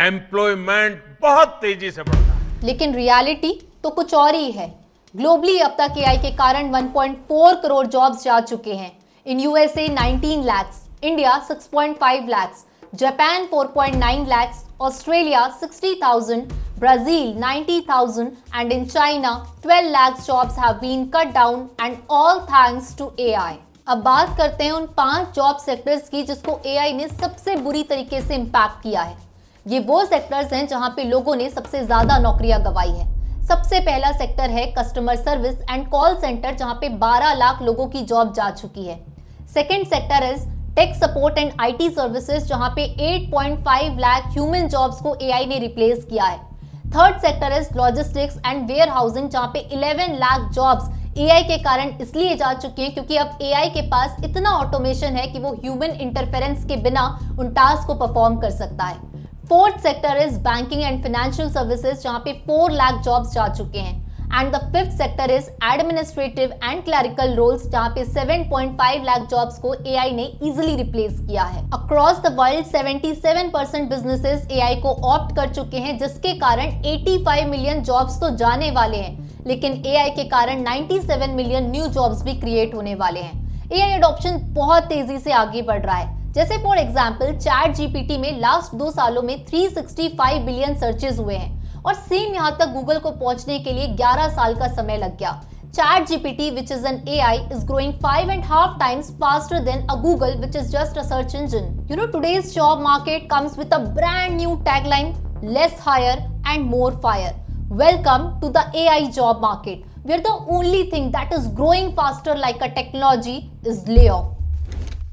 Employment बहुत तेजी से बढ़ता है। लेकिन रियलिटी तो कुछ और ही है। ग्लोबली अब तक एआई के कारण 1.4 करोड़ जॉब्स जा चुके हैं। In USA 19 lakhs, India 6.5 lakhs, Japan 4.9 lakhs, Australia 60,000, Brazil 90,000 and in China 12 lakhs jobs have been cut down and all thanks to AI। अब बात करते हैं उन 5 जॉब सेक्टर्स की जिसको एआई ने सबसे बुरी तरीके से इम्पैक्ट किया है। ये वो सेक्टर्स हैं जहां पे लोगों ने सबसे ज्यादा नौकरियां गंवाई है। सबसे पहला सेक्टर है customer service and call centre, जहां पे 12 लाख लोगों की जॉब जा चुकी है। Second sector is tech support and IT services, जहां पे 8.5 लाख ह्यूमन जॉब्स को एआई ने रिप्लेस किया है। Third sector is logistics and warehousing, जहां पे 11 लाख जॉब्स एआई के कारण इसलिए जा चुकी हैं क्योंकि अब एआई के पास इतना ऑटोमेशन है कि वो ह्यूमन इंटरफेरेंस के बिना उन टास्क को परफॉर्म कर सकता है। Fourth sector is banking and financial services, जहां पे 4 लाख जॉब्स जा चुके हैं। And the fifth sector is administrative and clerical roles, जहां पे 7.5 लाख जॉब्स को एआई ने इजीली रिप्लेस किया है। Across the world 77% businesses AI को ऑप्ट कर चुके हैं, जिसके कारण 85 मिलियन जॉब्स तो जाने वाले हैं, लेकिन एआई के कारण 97 मिलियन न्यू जॉब्स भी क्रिएट होने वाले हैं। एआई एडॉप्शन बहुत तेजी से आगे बढ़ रहा है। जैसे फॉर एग्जाम्पल चैट जीपीटी में लास्ट 2 सालों में 365 बिलियन सर्चेस हुए हैं और सेम यहाँ तक गूगल को पहुंचने के लिए 11 साल का समय लग गया। Chat GPT which is an AI is growing 5.5 times faster than a Google which is just a search engine. You know, today's job market comes with a brand new tagline, less hire and more fire. Welcome to the AI job market, where the only thing that is growing faster like a technology is layoff.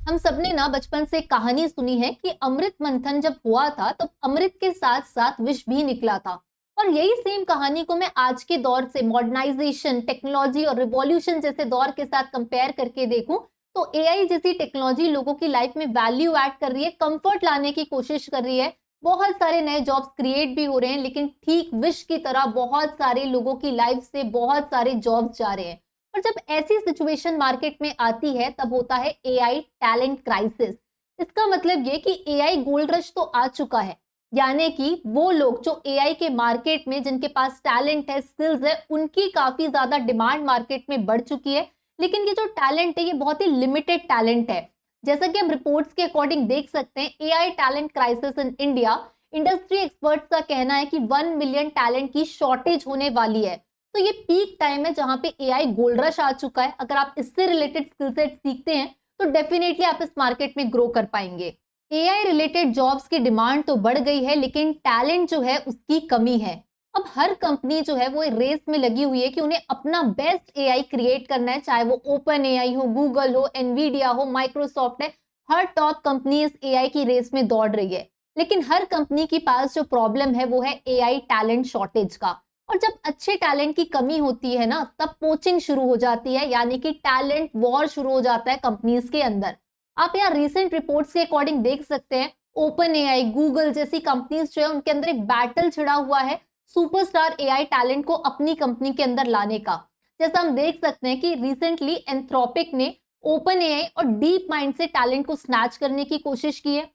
हम सबने ना बचपन से कहानी सुनी है कि अमृत मंथन जब हुआ था तो अमृत के साथ साथ विष भी निकला था। और यही सेम कहानी को मैं आज के दौर से मॉडर्नाइजेशन, टेक्नोलॉजी और रिवॉल्यूशन जैसे दौर के साथ कंपेयर करके देखूं तो एआई जैसी टेक्नोलॉजी लोगों की लाइफ में वैल्यू ऐड कर रही है, कंफर्ट लाने की कोशिश कर रही है। बहुत सारे नए जॉब्स क्रिएट भी हो रहे हैं, लेकिन ठीक विष की तरह बहुत सारे लोगों की लाइफ से बहुत सारे जॉब्स जा रहे हैं। और जब ऐसी सिचुएशन मार्केट में आती है तब होता है एआई टैलेंट क्राइसिस। इसका मतलब ये कि एआई गोल्ड रश तो आ चुका है, यानी कि वो लोग जो एआई के मार्केट में जिनके पास टैलेंट है, स्किल्स है, उनकी काफी ज्यादा डिमांड मार्केट में बढ़ चुकी है। लेकिन ये जो टैलेंट है ये बहुत ही लिमिटेड टैलेंट है। जैसा कि हम रिपोर्ट्स के अकॉर्डिंग देख सकते हैं, AI talent crisis in India, industry experts का कहना है कि 1 मिलियन टैलेंट की शॉर्टेज होने वाली है। तो ये पीक टाइम है जहां पे एआई गोल्ड रश आ चुका है। अगर आप इससे रिलेटेड स्किल सेट सीखते हैं तो डेफिनेटली आप इस मार्केट में ग्रो कर पाएंगे। एआई रिलेटेड जॉब्स की डिमांड तो बढ़ गई है, लेकिन टैलेंट जो है उसकी कमी है। अब हर कंपनी जो है वो रेस में लगी हुई है कि उन्हें अपना बेस्ट एआई क्रिएट करना है, चाहे वो ओपन एआई हो, गूगल हो, एनवीडिया हो, माइक्रोसॉफ्ट है। हर टॉप कंपनी इस एआई की रेस में दौड़ रही है, लेकिन हर कंपनी के पास जो प्रॉब्लम है वो है एआई टैलेंट शॉर्टेज का। और जब अच्छे टैलेंट की कमी होती है ना, तब पोचिंग शुरू हो जाती है, यानी कि टैलेंट वॉर शुरू हो जाता है कंपनीज के अंदर। आप यहाँ रिसेंट रिपोर्ट्स के अकॉर्डिंग देख सकते हैं, ओपन एआई, गूगल जैसी कंपनीज जो है उनके अंदर एक बैटल छिड़ा हुआ है सुपरस्टार एआई टैलेंट को अपनी कंपनी के अंदर लाने का। जैसा हम देख सकते हैं कि रिसेंटली एंथ्रोपिक ने ओपन एआई और डीप माइंड से टैलेंट को स्नैच करने की कोशिश की है।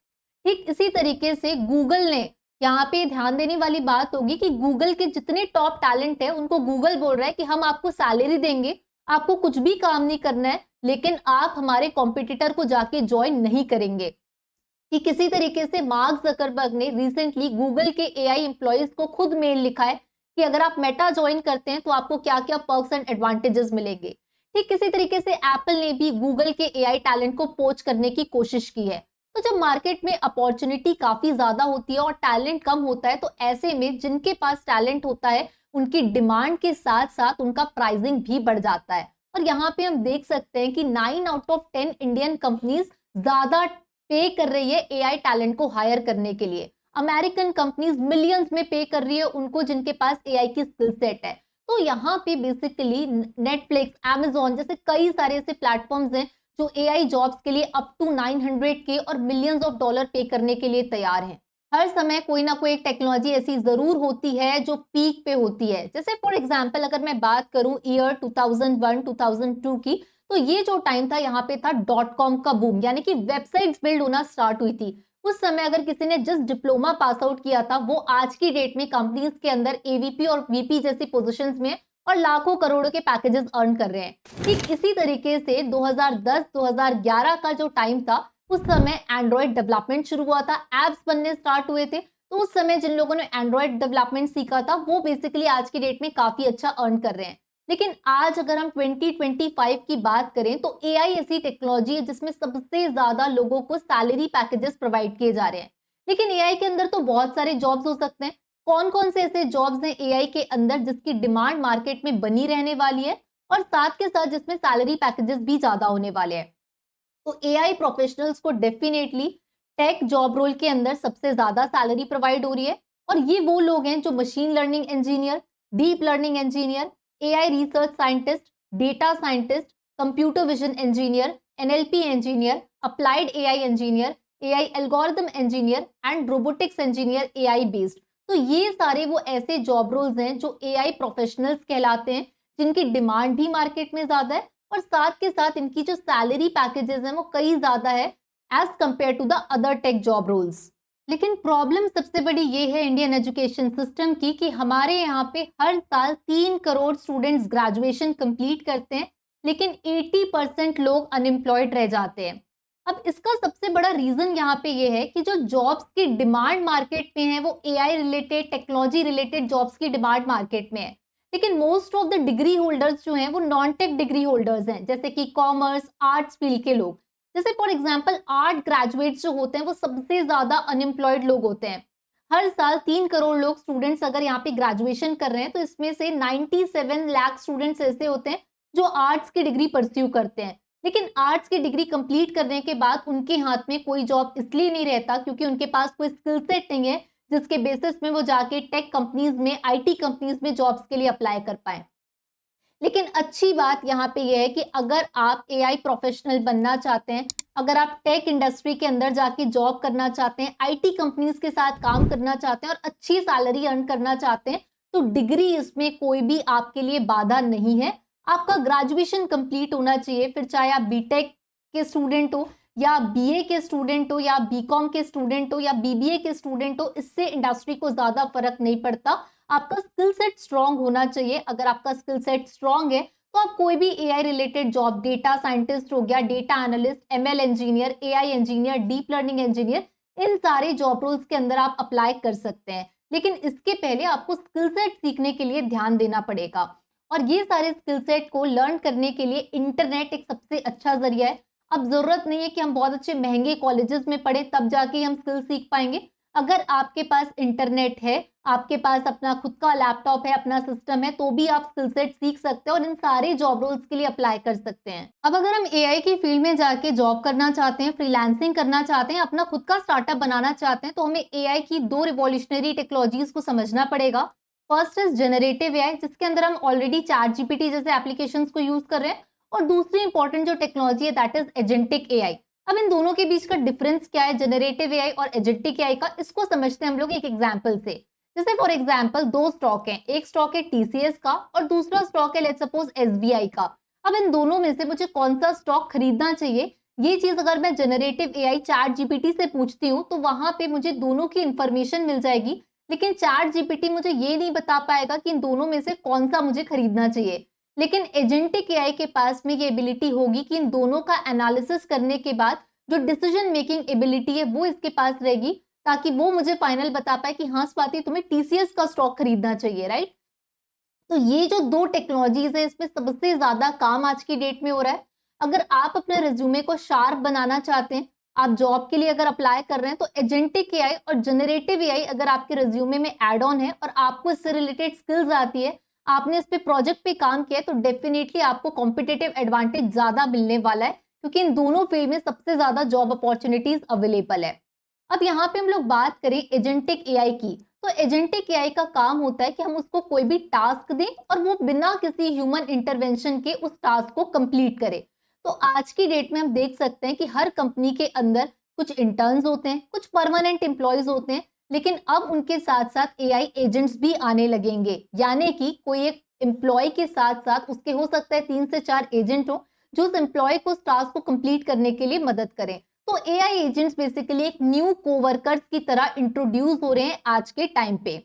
ठीक इसी तरीके से गूगल ने, यहाँ पे ध्यान देने वाली बात होगी कि गूगल के जितने टॉप टैलेंट है उनको गूगल बोल रहा है कि हम आपको सैलरी देंगे, आपको कुछ भी काम नहीं करना है, लेकिन आप हमारे कॉम्पिटिटर को जाके ज्वाइन नहीं करेंगे। कि किसी तरीके से मार्क जकरबर्ग ने रिसेंटली गूगल के एआई एम्प्लॉइज को खुद मेल लिखा है कि अगर आप मेटा ज्वाइन करते हैं तो आपको क्या क्या पर्क्स एंड एडवांटेजेस मिलेंगे। ठीक किसी तरीके से एप्पल ने भी गूगल के एआई टैलेंट को पोच करने की कोशिश की है। तो जब मार्केट में अपॉर्चुनिटी काफी ज्यादा होती है और टैलेंट कम होता है, तो ऐसे में जिनके पास टैलेंट होता है उनकी डिमांड के साथ साथ उनका प्राइसिंग भी बढ़ जाता है। और यहाँ पे हम देख सकते हैं कि 9 out of 10 इंडियन कंपनीज ज्यादा पे कर रही है एआई टैलेंट को हायर करने के लिए। अमेरिकन कंपनीज मिलियंस में पे कर रही है उनको जिनके पास एआई की स्किल सेट है। तो यहाँ पे बेसिकली नेटफ्लिक्स, अमेजॉन जैसे कई सारे ऐसे प्लेटफॉर्म्स हैं जो एआई जॉब्स के लिए अप टू 900K और मिलियंस ऑफ डॉलर पे करने के लिए तैयार हैं। हर समय कोई ना कोई एक टेक्नोलॉजी ऐसी जरूर होती है जो पीक पे होती है। जैसे फॉर एग्जांपल अगर मैं बात करूं ईयर 2001-2002 की, तो ये जो टाइम था यहाँ पे था .com का बूम, यानी कि वेबसाइट्स बिल्ड होना स्टार्ट हुई थी। उस समय अगर किसी ने जस्ट डिप्लोमा पास आउट किया था, वो आज की डेट में कंपनीज के अंदर एवीपी और वीपी जैसी पोजीशंस में और लाखों करोड़ों के पैकेजेस अर्न कर रहे हैं। ठीक इसी तरीके से 2010-2011 का जो टाइम था, उस समय एंड्रॉइड डेवलपमेंट शुरू हुआ था, एप्स बनने स्टार्ट हुए थे। तो उस समय जिन लोगों ने एंड्रॉइड डेवलपमेंट सीखा था, वो बेसिकली आज की डेट में काफी अच्छा अर्न कर रहे हैं। लेकिन आज अगर हम 2025 की बात करें तो एआई ऐसी टेक्नोलॉजी है जिसमें सबसे ज्यादा लोगों को सैलरी पैकेजेस प्रोवाइड किए जा रहे हैं। लेकिन एआई के अंदर तो बहुत सारे जॉब्स हो सकते हैं। कौन कौन से ऐसे जॉब्स हैं एआई के अंदर जिसकी डिमांड मार्केट में बनी रहने वाली है और साथ के साथ जिसमें सैलरी पैकेजेस भी ज्यादा होने वाले हैं? तो एआई प्रोफेशनल्स को डेफिनेटली टेक जॉब रोल के अंदर सबसे ज्यादा सैलरी प्रोवाइड हो रही है। और ये वो लोग हैं जो machine learning engineer, deep learning engineer, AI research scientist, data scientist, computer vision engineer, NLP engineer, applied AI engineer, AI algorithm engineer and robotics engineer AI based. तो ये सारे वो ऐसे जॉब रोल्स हैं जो एआई प्रोफेशनल्स कहलाते हैं, जिनकी डिमांड भी मार्केट में ज्यादा है और साथ के साथ इनकी जो सैलरी पैकेजेस हैं वो कई ज्यादा है as compare to the other tech job roles. लेकिन प्रॉब्लम सबसे बड़ी ये है इंडियन एजुकेशन सिस्टम की कि हमारे यहाँ पे हर साल 3 करोड़ स्टूडेंट्स ग्रेजुएशन कंप्लीट करते हैं, लेकिन 80% लोग अनएम्प्लॉयड रह जाते हैं। अब इसका सबसे बड़ा रीजन यहाँ पे ये है कि जो जॉब्स की डिमांड मार्केट में है वो AI related, technology related jobs की डिमांड मार्केट में है। लेकिन most of the degree holders जो हैं वो नॉन टेक डिग्री होल्डर्स हैं, जैसे कि कॉमर्स, आर्ट्स फील्ड के लोग। जैसे फॉर एग्जांपल आर्ट ग्रेजुएट्स जो होते हैं वो सबसे ज्यादा अनएम्प्लॉयड लोग होते हैं। हर साल 3 करोड़ लोग स्टूडेंट्स अगर यहाँ पे ग्रेजुएशन कर रहे हैं तो इसमें से 97 लाख स्टूडेंट्स ऐसे होते हैं जो आर्ट्स की डिग्री परस्यू करते हैं। लेकिन आर्ट्स की डिग्री कंप्लीट करने के बाद उनके हाथ में कोई जॉब इसलिए नहीं रहता क्योंकि उनके पास कोई स्किल सेट नहीं है जिसके बेसिस में वो जाके टेक कंपनीज में, आईटी कंपनीज में जॉब्स के लिए अप्लाई कर पाए। लेकिन अच्छी बात यहाँ पे ये है कि अगर आप एआई प्रोफेशनल बनना चाहते हैं, अगर आप टेक इंडस्ट्री के अंदर जाके जॉब करना चाहते हैं, आईटी कंपनीज के साथ काम करना चाहते हैं और अच्छी सैलरी अर्न करना चाहते हैं, तो डिग्री इसमें कोई भी आपके लिए बाधा नहीं है। आपका ग्रेजुएशन कंप्लीट होना चाहिए, फिर चाहे आप बीटेक के स्टूडेंट हो या बीए के स्टूडेंट हो या बीकॉम के स्टूडेंट हो या बीबीए के स्टूडेंट हो, इससे इंडस्ट्री को ज्यादा फर्क नहीं पड़ता। आपका स्किल सेट स्ट्रांग होना चाहिए। अगर आपका स्किल सेट स्ट्रांग है तो आप कोई भी AI related job, data scientist हो गया, data analyst, ML engineer, AI engineer, deep learning engineer, इन सारे जॉब रोल्स के अंदर आप अप्लाई कर सकते हैं। लेकिन इसके पहले आपको स्किल सेट सीखने के लिए ध्यान देना पड़ेगा और ये सारे स्किल सेट को लर्न करने के लिए इंटरनेट एक सबसे अच्छा जरिया है। अब जरूरत नहीं है कि हम बहुत अच्छे महंगे कॉलेजेस में पढ़े तब जाके हम स्किल सीख पाएंगे। अगर आपके पास इंटरनेट है, आपके पास अपना खुद का लैपटॉप है, अपना सिस्टम है, तो भी आप स्किल सेट सीख सकते हैं और इन सारे जॉब रोल्स के लिए अप्लाई कर सकते हैं। अब अगर हम एआई की फील्ड में जाके जॉब करना चाहते हैं, फ्रीलांसिंग करना चाहते हैं, अपना खुद का स्टार्टअप बनाना चाहते हैं, तो हमें एआई की 2 रिवॉल्यूशनरी टेक्नोलॉजीज को समझना पड़ेगा। फर्स्ट इज जनरेटिव एआई, जिसके अंदर हम ऑलरेडी चैट जीपीटी जैसे एप्लीकेशंस को यूज कर रहे हैं, और दूसरी इंपॉर्टेंट जो टेक्नोलॉजी है दैट इज एजेंटिक एआई। अब इन दोनों के बीच का डिफरेंस क्या है, जनरेटिव एआई और एजेंटिक एआई का, इसको समझते हैं हम लोग एक एग्जांपल से। जैसे फॉर एग्जांपल 2 स्टॉक हैं, एक स्टॉक है टीसीएस का और दूसरा स्टॉक है लेट्स सपोज एसबीआई का। अब इन दोनों में से मुझे कौन सा स्टॉक खरीदना चाहिए, ये चीज अगर मैं जनरेटिव एआई चैट जीपीटी से पूछती हूँ तो वहां पे मुझे दोनों की इंफॉर्मेशन मिल जाएगी, लेकिन चैट जीपीटी मुझे ये नहीं बता पाएगा कि इन दोनों में से कौन सा मुझे खरीदना चाहिए। लेकिन एजेंटिक एआई के पास में ये एबिलिटी होगी कि इन दोनों का एनालिसिस करने के बाद जो डिसीजन मेकिंग एबिलिटी है वो इसके पास रहेगी, ताकि वो मुझे फाइनल बता पाए कि हाँ स्वाति तुम्हें टीसीएस का स्टॉक खरीदना चाहिए, राइट। तो ये जो 2 टेक्नोलॉजीज है इसमें सबसे ज्यादा काम आज की डेट में हो रहा है। अगर आप अपने रिज्यूमे को शार्प बनाना चाहते हैं, आप जॉब के लिए अगर अप्लाई कर रहे हैं, तो एजेंटिक एआई और जनरेटिव एआई अगर आपके रिज्यूमे में एड ऑन है और आपको इससे रिलेटेड स्किल्स आती है, आपने इस पे प्रोजेक्ट पे काम किया है, तो डेफिनेटली आपको कॉम्पिटिटिव एडवांटेज ज्यादा मिलने वाला है, क्योंकि इन दोनों फील्ड में सबसे ज्यादा जॉब अपॉर्चुनिटीज अवेलेबल है। अब यहाँ पे हम लोग बात करें एजेंटिक एआई की, तो एजेंटिक एआई का काम होता है कि हम उसको कोई भी टास्क दें और वो बिना किसी ह्यूमन इंटरवेंशन के उस टास्क को कंप्लीट करे। तो आज की डेट में हम देख सकते हैं कि हर कंपनी के अंदर कुछ इंटर्न्स होते हैं, कुछ परमानेंट एम्प्लॉयज होते हैं, लेकिन अब उनके साथ साथ एआई एजेंट्स भी आने लगेंगे। यानी कि कोई एक एम्प्लॉय के साथ साथ उसके हो सकता है 3 से 4 एजेंट हो जो उस एम्प्लॉय को उस टास्क को कंप्लीट करने के लिए मदद करें। तो एआई एजेंट्स बेसिकली एक न्यू कोवर्कर्स की तरह इंट्रोड्यूस हो रहे हैं आज के टाइम पे।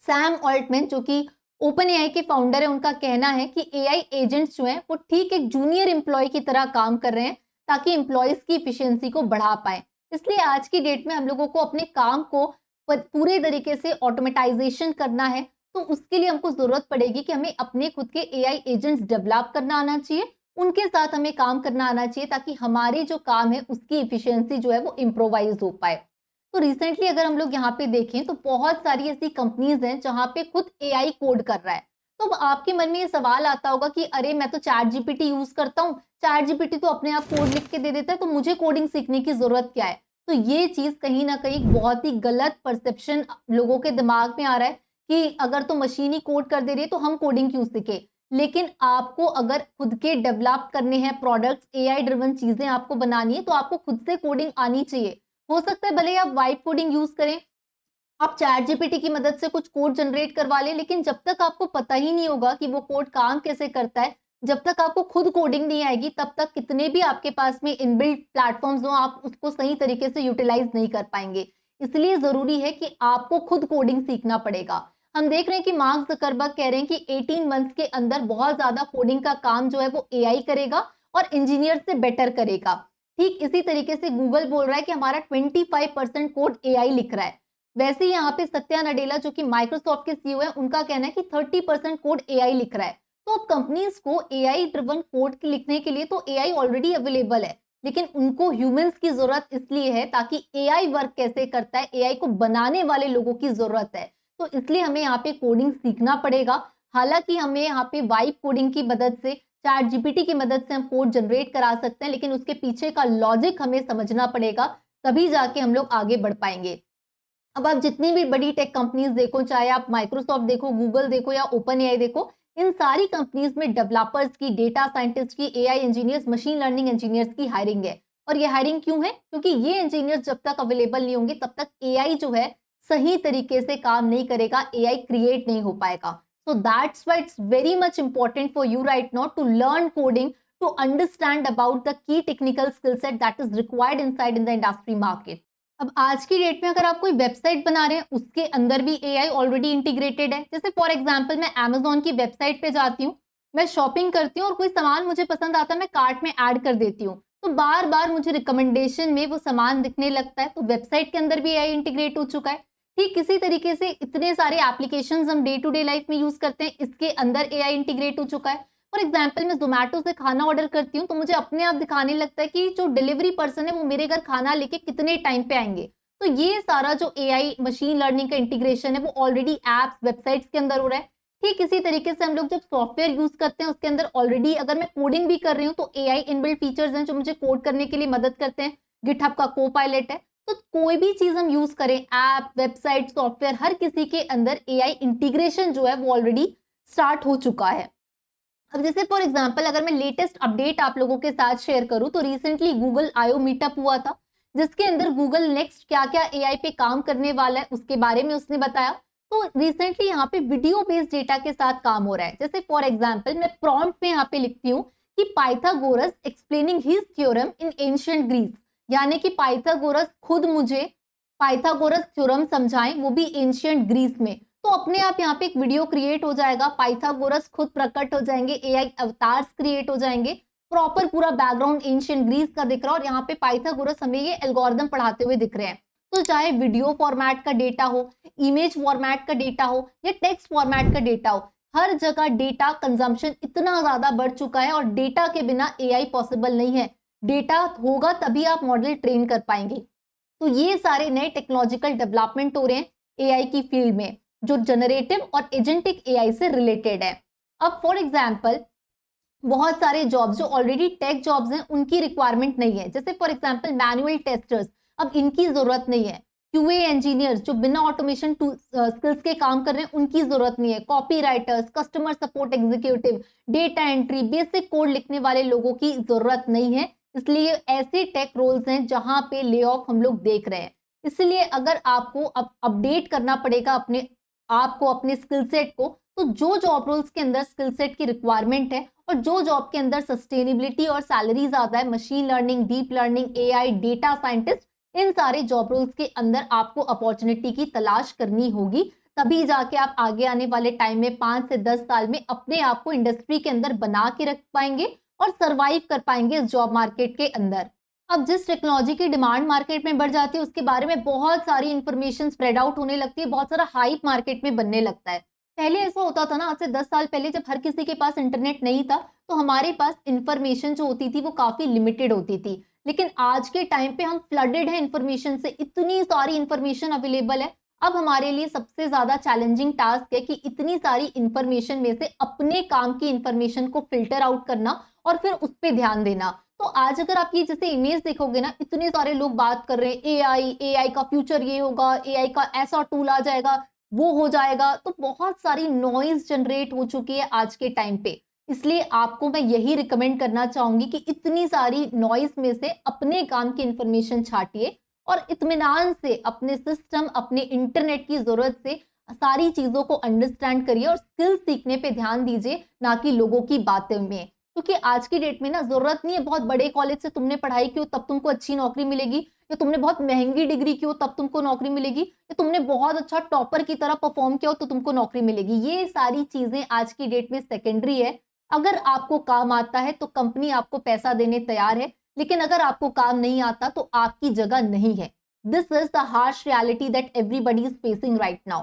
सैम ऑल्टमैन जो कि ओपन एआई के फाउंडर है, उनका कहना है कि एआई एजेंट्स जो हैं वो ठीक एक जूनियर एम्प्लॉय की तरह काम कर रहे हैं ताकि एम्प्लॉयज की इफिशियंसी को बढ़ा पाए। इसलिए आज की डेट में हम लोगों को अपने काम को पूरे तरीके से ऑटोमेटाइजेशन करना है, तो उसके लिए हमको जरूरत पड़ेगी कि हमें अपने खुद के एआई एजेंट्स डेवलप करना आना चाहिए, उनके साथ हमें काम करना आना चाहिए ताकि हमारे जो काम है उसकी इफिशियंसी जो है वो इम्प्रोवाइज हो पाए। तो रिसेंटली अगर हम लोग यहाँ पे देखें तो बहुत सारी ऐसी कंपनीज हैं जहाँ पे खुद एआई कोड कर रहा है। तो अब आपके मन में ये सवाल आता होगा कि अरे मैं तो चैट जीपीटी यूज करता हूँ, चैट जीपीटी तो अपने आप कोड लिख के दे देता है, तो मुझे कोडिंग सीखने की जरूरत क्या है। तो ये चीज कहीं ना कहीं बहुत ही गलत परसेप्शन लोगों के दिमाग में आ रहा है कि अगर तो मशीन ही कोड कर दे रही है तो हम कोडिंग क्यों सीखे। लेकिन आपको अगर खुद के डेवलप करने हैं प्रोडक्ट्स, एआई ड्रिवन चीजें आपको बनानी है, तो आपको खुद से कोडिंग आनी चाहिए। हो सकता है भले आप वाइब कोडिंग यूज करें, आप चैट जीपीटी की मदद से कुछ कोड जनरेट करवा लें, लेकिन जब तक आपको पता ही नहीं होगा कि वो कोड काम कैसे करता है, जब तक आपको खुद कोडिंग नहीं आएगी, तब तक कितने भी आपके पास में इनबिल्ट प्लेटफॉर्म्स हो, आप उसको सही तरीके से यूटिलाइज नहीं कर पाएंगे। इसलिए जरूरी है कि आपको खुद कोडिंग सीखना पड़ेगा। हम देख रहे हैं कि मार्क जकरबर्ग कह रहे हैं कि 18 मंथ्स के अंदर बहुत ज्यादा कोडिंग का काम जो है वो एआई करेगा और इंजीनियर से बेटर करेगा। ठीक इसी तरीके से गूगल बोल रहा है कि हमारा 25% कोड एआई लिख रहा है। वैसे ही यहाँ पे सत्या नडेला जो कि माइक्रोसॉफ्ट के सीईओ है, उनका कहना है कि 30% कोड एआई लिख रहा है। तो अब कंपनीज को एआई ड्रिवन कोड लिखने के लिए तो एआई ऑलरेडी अवेलेबल है, लेकिन उनको ह्यूमंस की जरूरत इसलिए है ताकि एआई वर्क कैसे करता है, एआई को बनाने वाले लोगों की जरूरत है। तो इसलिए हमें यहाँ पे कोडिंग सीखना पड़ेगा। हालांकि हमें यहाँ पे वाइब कोडिंग की मदद से, चैट जीपीटी की मदद से हम कोड जनरेट करा सकते हैं, लेकिन उसके पीछे का लॉजिक हमें समझना पड़ेगा, तभी जाके हम लोग आगे बढ़ पाएंगे। अब आप जितनी भी बड़ी टेक कंपनीज देखो, चाहे आप माइक्रोसॉफ्ट देखो, गूगल देखो या ओपन एआई देखो, इन सारी कंपनीज में डेवलपर्स की, डेटा साइंटिस्ट की, AI engineers, machine learning engineers की हायरिंग है। और ये हायरिंग क्यों है? क्योंकि ये इंजीनियर्स जब तक अवेलेबल नहीं होंगे तब तक एआई जो है सही तरीके से काम नहीं करेगा, एआई क्रिएट नहीं हो पाएगा। So that's why it's very much important for you right now to learn coding, to understand about the key technical skill set that is required inside in the industry market. अब आज की date में अगर आप कोई website बना रहे हैं, उसके अंदर भी एआई ऑलरेडी इंटीग्रेटेड है। जैसे फॉर एग्जांपल मैं Amazon की वेबसाइट पे जाती हूँ, मैं शॉपिंग करती हूँ और कोई सामान मुझे पसंद आता है, मैं कार्ट में ऐड कर देती हूँ, तो बार बार मुझे रिकमेंडेशन में वो सामान दिखने लगता है। तो वेबसाइट के अंदर भी एआई इंटीग्रेट हो चुका है। ठीक इसी तरीके से इतने सारे एप्लीकेशंस हम डे टू डे लाइफ में यूज करते हैं, इसके अंदर एआई इंटीग्रेट हो चुका है। फॉर एग्जांपल मैं जोमेटो से खाना ऑर्डर करती हूँ, तो मुझे अपने आप दिखाने लगता है कि जो डिलीवरी पर्सन है वो मेरे घर खाना लेके कितने टाइम पे आएंगे। तो ये सारा जो एआई मशीन लर्निंग का इंटीग्रेशन है वो ऑलरेडी एप्स, वेबसाइट्स के अंदर हो रहा है। ठीक इसी तरीके से हम लोग जब सॉफ्टवेयर यूज करते हैं, उसके अंदर ऑलरेडी अगर मैं कोडिंग भी कर रही हूँ तो एआई इनबिल्ट फीचर्स हैं जो मुझे कोड करने के लिए मदद करते हैं। गिटहब का को-पायलट है। तो कोई भी चीज हम यूज करें, ऐप, वेबसाइट, सॉफ्टवेयर, हर किसी के अंदर एआई इंटीग्रेशन जो है वो ऑलरेडी स्टार्ट हो चुका है। अब जैसे फॉर एग्जांपल अगर मैं लेटेस्ट अपडेट आप लोगों के साथ शेयर करूं, तो रिसेंटली गूगल आईओ मीटअप हुआ था, जिसके अंदर गूगल नेक्स्ट क्या क्या एआई पे काम करने वाला है उसके बारे में उसने बताया। तो रिसेंटली यहाँ पे वीडियो बेस्ड डेटा के साथ काम हो रहा है। जैसे फॉर एग्जाम्पल मैं प्रॉम्प्ट में यहाँ पे लिखती हूँ कि Pythagoras explaining his theorem in ancient Greece, यानी कि पाइथागोरस खुद मुझे पाइथागोरस थ्योरम समझाएं, वो भी एंशिएंट ग्रीस में। तो अपने आप यहाँ पे एक वीडियो क्रिएट हो जाएगा, पाइथागोरस खुद प्रकट हो जाएंगे, एआई अवतार्स क्रिएट हो जाएंगे, प्रॉपर पूरा बैकग्राउंड एंशिएंट ग्रीस का दिख रहा है और यहाँ पे पाइथागोरस हमें ये एल्गोरिथम पढ़ाते हुए दिख रहे हैं। तो चाहे वीडियो फॉर्मेट का डेटा हो, इमेज फॉर्मेट का डेटा हो या टेक्स्ट फॉर्मेट का डेटा हो, हर जगह डेटा कंजम्पशन इतना ज्यादा बढ़ चुका है और डेटा के बिना एआई पॉसिबल नहीं है। डेटा होगा तभी आप मॉडल ट्रेन कर पाएंगे। तो ये सारे नए टेक्नोलॉजिकल डेवलपमेंट हो रहे हैं एआई की फील्ड में, जो जनरेटिव और एजेंटिक एआई से रिलेटेड है। अब फॉर एग्जांपल बहुत सारे जॉब्स जो ऑलरेडी टेक जॉब्स हैं उनकी रिक्वायरमेंट नहीं है। जैसे फॉर एग्जांपल मैनुअल टेस्टर्स, अब इनकी जरूरत नहीं है। क्यूए इंजीनियर्स जो बिना ऑटोमेशन स्किल्स के काम कर रहे हैं उनकी जरूरत नहीं है। Copy writers, customer support executive, data entry, basic code लिखने वाले लोगों की जरूरत नहीं है। इसलिए ऐसे टेक रोल्स हैं जहां पे ले ऑफ हम लोग देख रहे हैं। इसलिए अगर आपको अपडेट करना पड़ेगा अपने आप को, अपने स्किल सेट को, तो जो जॉब रोल्स के अंदर स्किल सेट की रिक्वायरमेंट है और जो जॉब के अंदर सस्टेनेबिलिटी और सैलरी ज्यादा है, machine learning, deep learning, AI, data scientist, इन सारे जॉब रोल्स के अंदर आपको अपॉर्चुनिटी की तलाश करनी होगी। तभी जाके आप आगे आने वाले टाइम में 5 से 10 साल में अपने आप को इंडस्ट्री के अंदर बना के रख पाएंगे और सरवाइव कर पाएंगे इस जॉब मार्केट के अंदर। अब जिस टेक्नोलॉजी की डिमांड मार्केट में बढ़ जाती है उसके बारे में बहुत सारी इंफॉर्मेशन स्प्रेड आउट होने लगती है, बहुत सारा हाइप मार्केट में बनने लगता है। पहले ऐसा होता था ना, आज से 10 साल पहले जब हर किसी के पास इंटरनेट नहीं था तो हमारे पास इंफॉर्मेशन जो होती थी वो काफी लिमिटेड होती थी, लेकिन आज के टाइम पे हम फ्लडेड है इंफॉर्मेशन से, इतनी सारी इंफॉर्मेशन अवेलेबल है। अब हमारे लिए सबसे ज्यादा चैलेंजिंग टास्क है कि इतनी सारी इंफॉर्मेशन में से अपने काम की इंफॉर्मेशन को फिल्टर आउट करना और फिर उस पर ध्यान देना। तो आज अगर आप ये जैसे इमेज देखोगे ना, इतने सारे लोग बात कर रहे हैं एआई का फ्यूचर ये होगा, एआई का ऐसा टूल आ जाएगा, वो हो जाएगा, तो बहुत सारी नॉइज जनरेट हो चुकी है आज के टाइम पे। इसलिए आपको मैं यही रिकमेंड करना चाहूंगी कि इतनी सारी नॉइज में से अपने काम की इंफॉर्मेशन छाटिए और इत्मीनान से अपने सिस्टम, अपने इंटरनेट की जरूरत से सारी चीजों को अंडरस्टैंड करिए और स्किल सीखने पे ध्यान दीजिए, ना कि लोगों की बातें में। क्योंकि आज की डेट में ना जरूरत नहीं है बहुत बड़े कॉलेज से तुमने पढ़ाई की हो तब तुमको अच्छी नौकरी मिलेगी, या तुमने बहुत महंगी डिग्री की हो तब तुमको नौकरी मिलेगी, या तुमने बहुत अच्छा टॉपर की तरह परफॉर्म किया हो तो तुमको नौकरी मिलेगी। ये सारी चीजें आज की डेट में सेकेंडरी है। अगर आपको काम आता है तो कंपनी आपको पैसा देने तैयार है, लेकिन अगर आपको काम नहीं आता तो आपकी जगह नहीं है। This is the harsh reality that everybody is facing right now.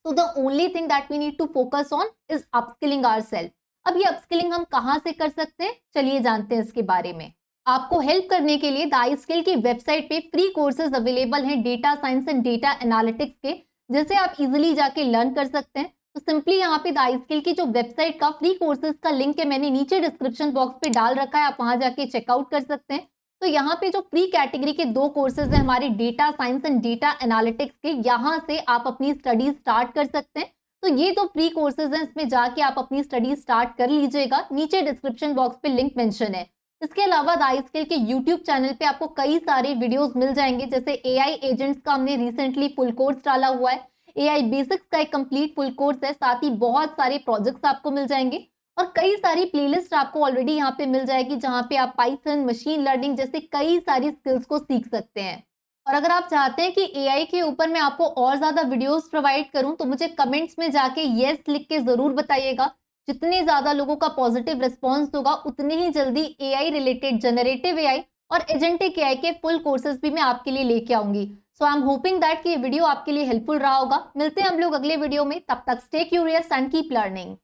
So the only thing that we need to focus on is upskilling ourselves. अब ये अपस्किलिंग हम कहाँ से कर सकते हैं, चलिए जानते हैं इसके बारे में। आपको हेल्प करने के लिए द स्किल की वेबसाइट पे फ्री कोर्सेज अवेलेबल हैं data science and data analytics के, जैसे आप इजीली जाके लर्न कर सकते हैं। तो सिंपली यहाँ पे द स्किल की जो वेबसाइट का फ्री कोर्सेज का लिंक है मैंने नीचे डिस्क्रिप्शन बॉक्स पे डाल रखा है, आप वहां जाके चेकआउट कर सकते हैं। तो यहाँ पे जो फ्री कैटेगरी के 2 कोर्सेज हैं हमारे data science and data analytics के, यहाँ से आप अपनी स्टडी स्टार्ट कर सकते हैं। तो ये तो फ्री कोर्सेज हैं, इसमें जाके आप अपनी स्टडी स्टार्ट कर लीजिएगा, नीचे डिस्क्रिप्शन बॉक्स पे लिंक मेंशन है। इसके अलावा द स्किल के यूट्यूब चैनल पे आपको कई सारे वीडियोस मिल जाएंगे, जैसे एआई एजेंट्स का हमने रिसेंटली फुल कोर्स डाला हुआ है, एआई बेसिक्स का एक कंप्लीट फुल कोर्स है, साथ ही बहुत सारे प्रोजेक्ट्स आपको मिल जाएंगे और कई सारी प्लेलिस्ट आपको ऑलरेडी यहाँ पे मिल जाएगी, जहाँ पे आप पाइथन, मशीन लर्निंग जैसे कई सारी स्किल्स को सीख सकते हैं। और अगर आप चाहते हैं कि एआई के ऊपर मैं आपको और ज्यादा वीडियोस प्रोवाइड करूं तो मुझे कमेंट्स में जाके यस लिख के जरूर बताइएगा। जितने ज्यादा लोगों का पॉजिटिव रिस्पॉन्स होगा उतने ही जल्दी एआई रिलेटेड, जनरेटिव एआई और एजेंटिक एआई के फुल कोर्सेज भी मैं आपके लिए लेके आऊंगी। सो आई एम होपिंग दैट कि ये वीडियो आपके लिए हेल्पफुल रहा होगा। मिलते हैं हम लोग अगले वीडियो में, तब तक stay curious and keep learning.